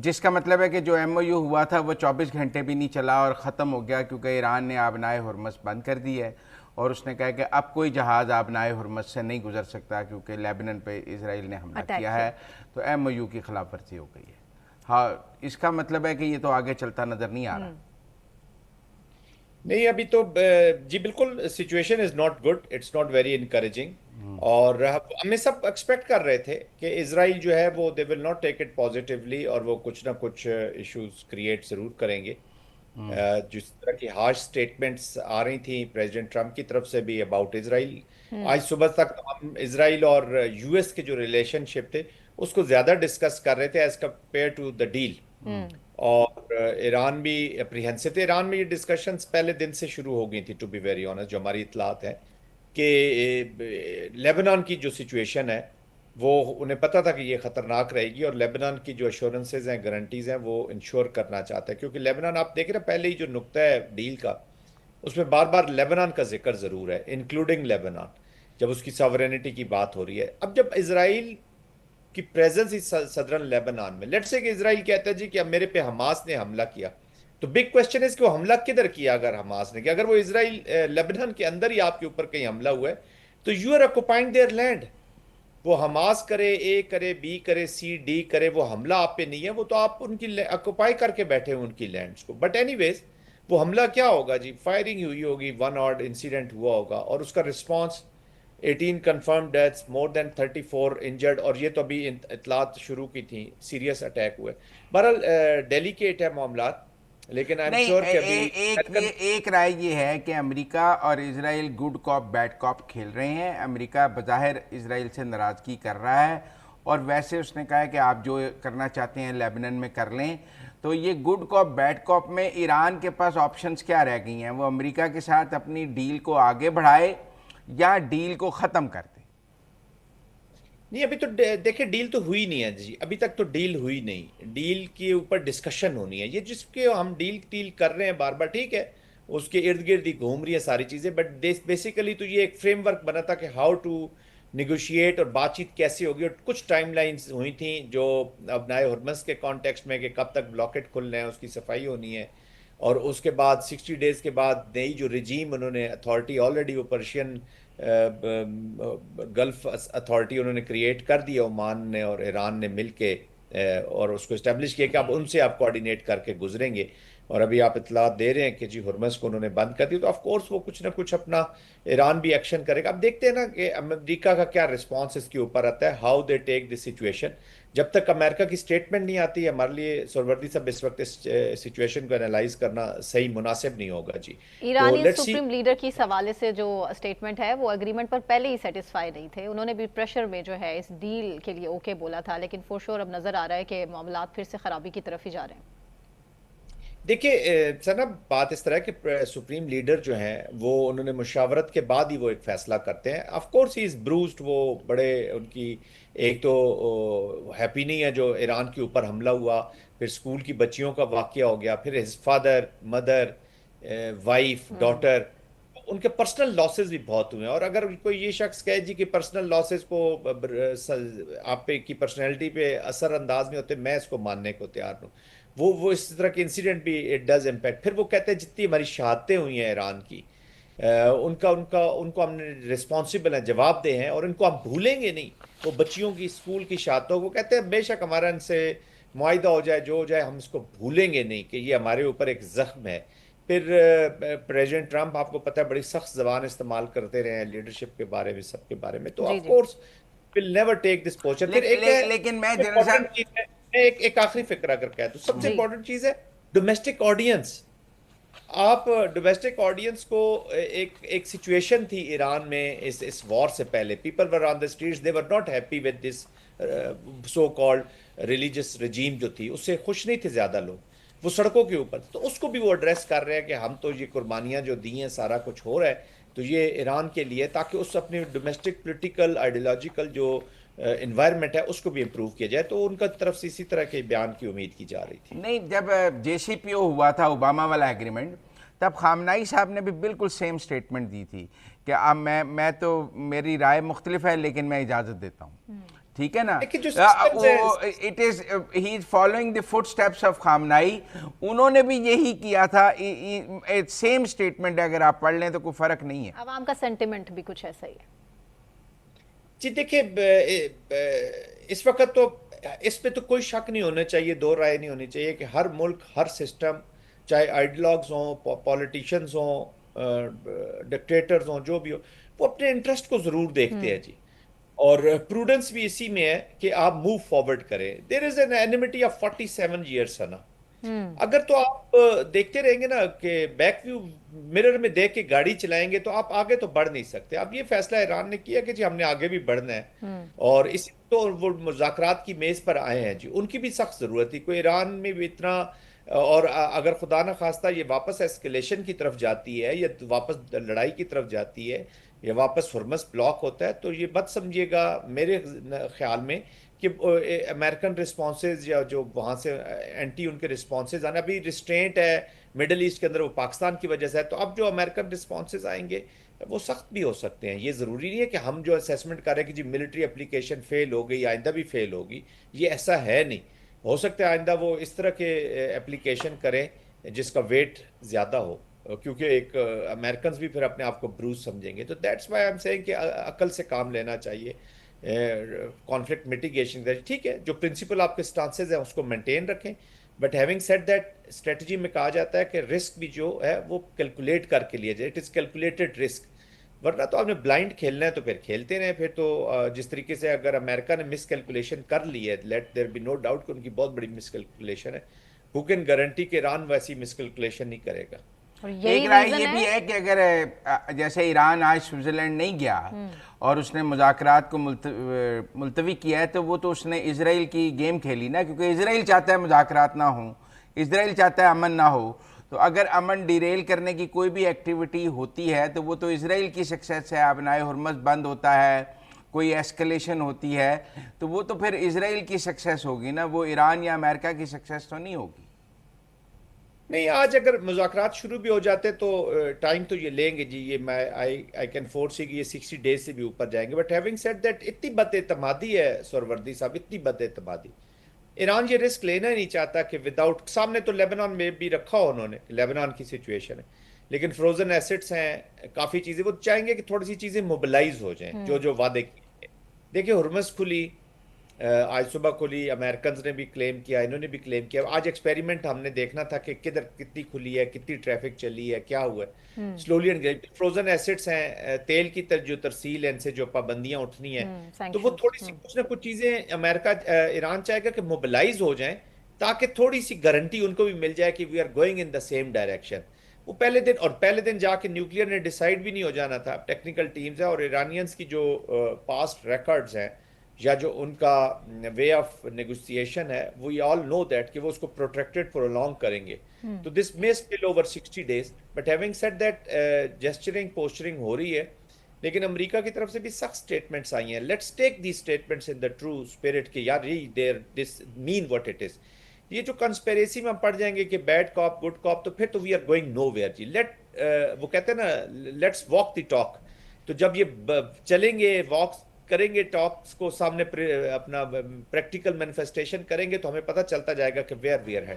جس کا مطلب ہے کہ جو ایم او یو ہوا تھا وہ 24 گھنٹے بھی نہیں چلا اور ختم ہو گیا، کیونکہ ایران نے آبنائے ہرمز بند کر دی ہے اور اس نے کہا کہ اب کوئی جہاز آبنائے ہرمز سے نہیں گزر سکتا کیونکہ لیبنان پہ اسرائیل نے حملہ کیا ہے، تو ایم او یو کی خلاف ورزی ہو گئی ہے۔ ہاں، اس کا مطلب ہے کہ یہ تو آگے چلتا نظر نہیں آ رہا۔ نہیں ابھی تو جی بالکل situation is not good, it's not very encouraging, اور ہمیں سب ایکسپیکٹ کر رہے تھے کہ اسرائیل جو ہے وہ they will not take it positively اور وہ کچھ نہ کچھ ایشوز کریٹ ضرور کریں گے۔ جس طرح کی ہارش سٹیٹمنٹس آ رہی تھیں پریزیڈنٹ ٹرمپ کی طرف سے بھی اباؤٹ اسرائیل، آج صبح تک ہم اسرائیل اور یو ایس کے جو ریلیشن شپ تھے اس کو زیادہ ڈسکس کر رہے تھے as compare to the deal, اور ایران بھی اپریہنسو تھے۔ ایران میں یہ ڈسکشنز پہلے دن سے شروع ہو گئی تھی، ٹو بی ویری آنسٹ، جو ہماری اطلاعات ہیں کہ لیبنان کی جو سچویشن ہے وہ انہیں پتا تھا کہ یہ خطرناک رہے گی، اور لیبنان کی جو ایشورنسز ہیں، گارنٹیز ہیں، وہ انشور کرنا چاہتا ہے، کیونکہ لیبنان آپ دیکھ رہے ہیں پہلے ہی جو نقطہ ہے ڈیل کا اس میں بار بار لیبنان کا ذکر ضرور ہے، انکلوڈنگ لیبنان، جب اس کی ساورینٹی کی بات ہو رہی ہے۔ اب جب اسرائیل کی پریزنس ہی صدرن لیبنان میں، لیٹس سے کہ اسرائیل کہتا ہے جی کہ اب میرے پہ حماس نے حملہ کیا، تو بگ کوشچن ہے کہ وہ حملہ کدھر کیا اگر حماس نے کیا؟ اگر وہ اسرائیل لیبنان کے اندر ہی آپ کے اوپر کہیں حملہ ہوا ہے تو you are occupying their land. وہ حماس کرے، اے کرے، بی کرے، سی ڈی کرے، وہ حملہ آپ پہ نہیں ہے، وہ تو آپ ان کی آکوپائی کر کے بیٹھے ہیں ان کی لینڈز کو۔ بٹ اینی ویز وہ حملہ کیا ہوگا جی؟ فائرنگ ہوئی ہوگی، ون آڈ انسیڈنٹ ہوا ہوگا، اور اس کا رسپانس 18 کنفرم ڈیتھس، مور دین 34 انجرڈ، اور یہ تو ابھی اطلاعات شروع کی تھیں، سیریس اٹیک ہوئے۔ بہرحال ڈیلیکیٹ ہے معاملات، لیکن آئی ایم نہیں، شیور کہ ابھی ایک رائے یہ ہے کہ امریکہ اور اسرائیل گڈ کاپ بیڈ کاپ کھیل رہے ہیں۔ امریکہ بظاہر اسرائیل سے ناراضگی کر رہا ہے اور ویسے اس نے کہا ہے کہ آپ جو کرنا چاہتے ہیں لیبنان میں کر لیں، تو یہ گڈ کاپ بیڈ کاپ میں ایران کے پاس آپشنز کیا رہ گئی ہیں؟ وہ امریکہ کے ساتھ اپنی ڈیل کو آگے بڑھائے یا ڈیل کو ختم کر دے؟ نہیں ابھی تو دیکھیں ڈیل تو ہوئی نہیں ہے جی، ابھی تک تو ڈیل ہوئی نہیں، ڈیل کے اوپر ڈسکشن ہونی ہے۔ یہ جس کے ہم ڈیل کر رہے ہیں بار بار، ٹھیک ہے، اس کے ارد گرد ہی گھوم رہی ہے ساری چیزیں، بٹ بیسیکلی تو یہ ایک فریم ورک بنا تھا کہ ہاؤ ٹو نیگوشیٹ اور بات چیت کیسے ہوگی، اور کچھ ٹائم لائنز ہوئی تھیں جو ابنائے ہرمز کے کانٹیکسٹ میں کہ کب تک بلاکٹ کھلنا ہے، اس کی صفائی ہونی ہے، اور اس کے بعد 60 ڈیز کے بعد نئی جو رجیم انہوں نے اتھارٹی آلریڈی وہ پرشین گلف اتھارٹی انہوں نے کریٹ کر دی، عمان نے اور ایران نے مل کے اور اس کو اسٹیبلش کیا کہ اب ان سے آپ کوآرڈینیٹ کر کے گزریں گے، اور ابھی آپ اطلاعات دے رہے ہیں کہ جی ہرمز کو انہوں نے بند کر دی، تو آف کورس وہ کچھ نہ کچھ اپنا ایران بھی ایکشن کرے گا۔ اب دیکھتے ہیں نا کہ امریکہ کا کیا رسپانس اس کے اوپر آتا ہے، how they take this situation. جب تک امریکہ کی سٹیٹمنٹ نہیں آتی ہے ہمارے لیے سہروردی صاحب اس وقت اس سچویشن کو انالائز کرنا صحیح مناسب نہیں ہوگا جی۔ تو ایرانی لیٹس سی۔ سپریم لیڈر کی حوالے سے جو اسٹیٹمنٹ ہے وہ اگریمنٹ پر پہلے ہی سیٹسفائی نہیں تھے، انہوں نے بھی پریشر میں جو ہے اس ڈیل کے لیے اوکے بولا تھا، لیکن فور شور اب نظر آ رہا ہے کہ معاملات پھر سے خرابی کی طرف ہی جا رہے ہیں۔ دیکھیے سر نا، بات اس طرح کہ سپریم لیڈر جو ہیں وہ انہوں نے مشاورت کے بعد ہی وہ ایک فیصلہ کرتے ہیں۔ آف کورس ہی از بروزڈ، وہ بڑے ان کی ایک تو ہیپی نہیں ہے جو ایران کے اوپر حملہ ہوا، پھر اسکول کی بچیوں کا واقعہ ہو گیا، پھر his father, mother, wife, daughter, ان کے پرسنل لاسز بھی بہت ہوئے ہیں، اور اگر کوئی یہ شخص کہے جی کہ پرسنل لاسز کو آپ پہ کی پرسنالٹی پہ اثر انداز نہیں ہوتے، میں اس کو ماننے کو تیار ہوں۔ وہ اس طرح کے انسیڈنٹ بھی اٹ ڈز امپیکٹ۔ پھر وہ کہتے ہیں جتنی ہماری شہادتیں ہوئی ہیں ایران کی، ان کو ہم نے رسپانسبل ہیں، جواب دہ ہیں، اور ان کو ہم بھولیں گے نہیں۔ وہ بچیوں کی اسکول کی شہادتوں کو کہتے ہیں بے شک ہمارا ان سے معاہدہ ہو جائے، جو ہو جائے، ہم اس کو بھولیں گے نہیں کہ یہ ہمارے اوپر ایک زخم ہے۔ پھر پریزیڈنٹ ٹرمپ آپ کو پتہ ہے بڑی سخت زبان استعمال کرتے رہے ہیں لیڈرشپ کے بارے میں، سب کے بارے میں، تو جی آف جی۔ Course will never take this position. پھر ایک ہے لیکن میں جنرل صاحب، امپورٹنٹ چیز ہے، میں ایک آخری فکر اگر کہہ تو سب سے جی امپورٹنٹ چیز ہے ڈومیسٹک آڈینس۔ آپ ڈومیسٹک آڈینس کو ایک سچویشن تھی ایران میں اس وار سے پہلے، people were on the streets, they were not happy with this so called religious regime جو تھی، اس سے خوش نہیں تھے زیادہ لوگ، وہ سڑکوں کے اوپر، تو اس کو بھی وہ ایڈریس کر رہے ہیں کہ ہم تو یہ قربانیاں جو دی ہیں، سارا کچھ ہو رہا ہے تو یہ ایران کے لیے، تاکہ اس اپنی ڈومیسٹک پولیٹیکل آئیڈیالوجیکل جو انوائرمنٹ ہے اس کو بھی امپروو کیا جائے، تو ان کا طرف سے اسی طرح کے بیان کی امید کی جا رہی تھی۔ نہیں، جب جے سی پی او ہوا تھا اوباما والا ایگریمنٹ، تب خامنائی صاحب نے بھی بالکل سیم سٹیٹمنٹ دی تھی کہ اب میں تو میری رائے مختلف ہے لیکن میں اجازت دیتا ہوں۔ ٹھیک ہے نا. لیکن جو systems ہے it is he is following the footsteps of Khamenei. انہوں نے بھی یہی کیا تھا. سیم اسٹیٹمنٹ اگر آپ پڑھ لیں تو کوئی فرق نہیں ہے. عوام کا سینٹیمنٹ بھی کچھ ایسا ہی ہے. جی دیکھیں اس وقت تو اس پہ تو کوئی شک نہیں ہونا چاہیے, دو رائے نہیں ہونی چاہیے کہ ہر ملک, ہر سسٹم, چاہے آئیڈیالوگز ہوں, پولیٹیشنز ہوں, ڈکٹیٹرز ہوں, جو بھی ہو, وہ اپنے انٹرسٹ کو ضرور دیکھتے ہیں جی. اور پروڈنس بھی اسی میں ہے کہ آپ موو فارورڈ کریں. دیر از این اینیمٹی آف 47 ایئرس ہے نا. اگر تو آپ دیکھتے رہیں گے نا کہ بیک ویو مرر میں دیکھ کے گاڑی چلائیں گے تو آپ آگے تو بڑھ نہیں سکتے. اب یہ فیصلہ ایران نے کیا کہ جی ہم نے آگے بھی بڑھنا ہے, اور اس تو وہ مذاکرات کی میز پر آئے ہیں جی. ان کی بھی سخت ضرورت تھی. کوئی ایران میں بھی اتنا, اور اگر خدا نہ خواستہ یہ واپس ایسکیلیشن کی طرف جاتی ہے یا واپس لڑائی کی طرف جاتی ہے یا واپس ہرمز بلاک ہوتا ہے, تو یہ مت سمجھیے گا میرے خیال میں کہ امریکن رسپانسز یا جو وہاں سے اینٹی ان کے رسپانسز آنا, ابھی ریسٹرینٹ ہے مڈل ایسٹ کے اندر, وہ پاکستان کی وجہ سے ہے. تو اب جو امریکن رسپانسز آئیں گے وہ سخت بھی ہو سکتے ہیں. یہ ضروری نہیں ہے کہ ہم جو اسیسمنٹ کر رہے ہیں کہ جی ملٹری اپلیکیشن فیل ہو گئی, آئندہ بھی فیل ہوگی. یہ ایسا ہے نہیں. ہو سکتا ہے آئندہ وہ اس طرح کے اپلیکیشن کریں جس کا ویٹ زیادہ ہو, کیونکہ ایک امریکنز بھی پھر اپنے آپ کو بروز سمجھیں گے. تو that's why I am seeing کہ عقل سے کام لینا چاہیے. کانفلکٹ میٹیگیشن ٹھیک ہے, جو پرنسپل آپ کے سٹانسز ہیں اس کو مینٹین رکھیں, but having said that strategy میں کہا جاتا ہے کہ رسک بھی جو ہے وہ کیلکولیٹ کر کے لیا جائے. It is calculated risk. ورنہ تو آپ نے بلائنڈ کھیلنا ہے تو پھر کھیلتے رہیں. پھر تو جس طریقے سے اگر امریکہ نے مس کیلکولیشن کر لی ہے, let there be no doubt کہ ان کی بہت بڑی مس کیلکولیشن ہے, ہو کین گارنٹی کہ ایران ویسی مس کیلکولیشن نہیں کرے گا. ایک رائے یہ بھی ہے کہ اگر جیسے ایران آج سوئٹزرلینڈ نہیں گیا اور اس نے مذاکرات کو ملتوی کیا ہے, تو وہ تو اس نے اسرائیل کی گیم کھیلی نا, کیونکہ اسرائیل چاہتا ہے مذاکرات نہ ہوں, اسرائیل چاہتا ہے امن نہ ہو. تو اگر امن ڈیریل کرنے کی کوئی بھی ایکٹیویٹی ہوتی ہے تو وہ تو اسرائیل کی سکسیس ہے. ابنائے ہرمز بند ہوتا ہے, کوئی ایسکلیشن ہوتی ہے, تو وہ تو پھر اسرائیل کی سکسیس ہوگی نا, وہ ایران یا امریکہ کی سکسیس تو نہیں ہوگی. نہیں, آج اگر مذاکرات شروع بھی ہو جاتے تو ٹائم تو یہ لیں گے جی. یہ میں آئی کین فورسی کہ یہ 60 ڈیز سے بھی اوپر جائیں گے. بٹ ہیونگ سیڈ دیٹ اتنی بد اعتمادی ہے سروردی صاحب, اتنی بد اعتمادی. ایران یہ رسک لینا ہی نہیں چاہتا کہ وداؤٹ, سامنے تو لیبنان میں بھی رکھا ہو انہوں نے, لیبنان کی سچویشن ہے, لیکن فروزن ایسٹس ہیں, کافی چیزیں, وہ چاہیں گے کہ تھوڑی سی چیزیں موبلائز ہو جائیں جو وعدے کیے. دیکھیں ہرمز کھلی, آج صبح کھلی, امریکنز نے بھی کلیم کیا, انہوں نے بھی کلیم کیا. آج ایکسپیریمنٹ ہم نے دیکھنا تھا کہ کدھر کتنی کھلی ہے, کتنی ٹریفک چلی ہے, کیا ہوا ہے. سلولی اینڈ فروزن ایسٹس ہیں, تیل کی جو ترسیل ہے, ان سے جو پابندیاں اٹھنی ہیں, تو وہ تھوڑی سی کچھ نہ کچھ چیزیں امریکہ ایران چاہے گا کہ موبلائز ہو جائیں, تاکہ تھوڑی سی گارنٹی ان کو بھی مل جائے کہ we are going in the same direction. وہ پہلے دن جا کے نیوکلیئر نے ڈیسائیڈ بھی نہیں ہو جانا تھا. ٹیکنیکل ٹیمز ہیں اور ایرانینز کی جو پاسٹ ریکارڈز ہیں یا جو ان کا وے آف نیگوسیشن ہے, وی آل نو دیٹ کہ وہ اس کو پروٹیکٹڈ پرولونگ کریں گے. تو this may spill over 60 days. But having said that gesturing posturing ہو رہی ہے, لیکن امریکہ کی طرف سے بھی سخت سٹیٹمنٹس آئی ہیں. Let's take these statements in the true spirit کہ یار دس مین واٹ اٹ از. یہ جو کنسپیریسی میں ہم پڑھ جائیں گے کہ بیڈ کاپ گڈ کاپ, تو پھر تو we are going nowhere جی. وہ کہتے ہیں نا لیٹس واک دی ٹاک. تو جب یہ چلیں گے, واک کریں گے, ٹاکس کو سامنے اپنا پریکٹیکل مینیفیسٹیشن کریں گے, تو ہمیں پتہ چلتا جائے گا کہ ویئر وی آر ہیڈ.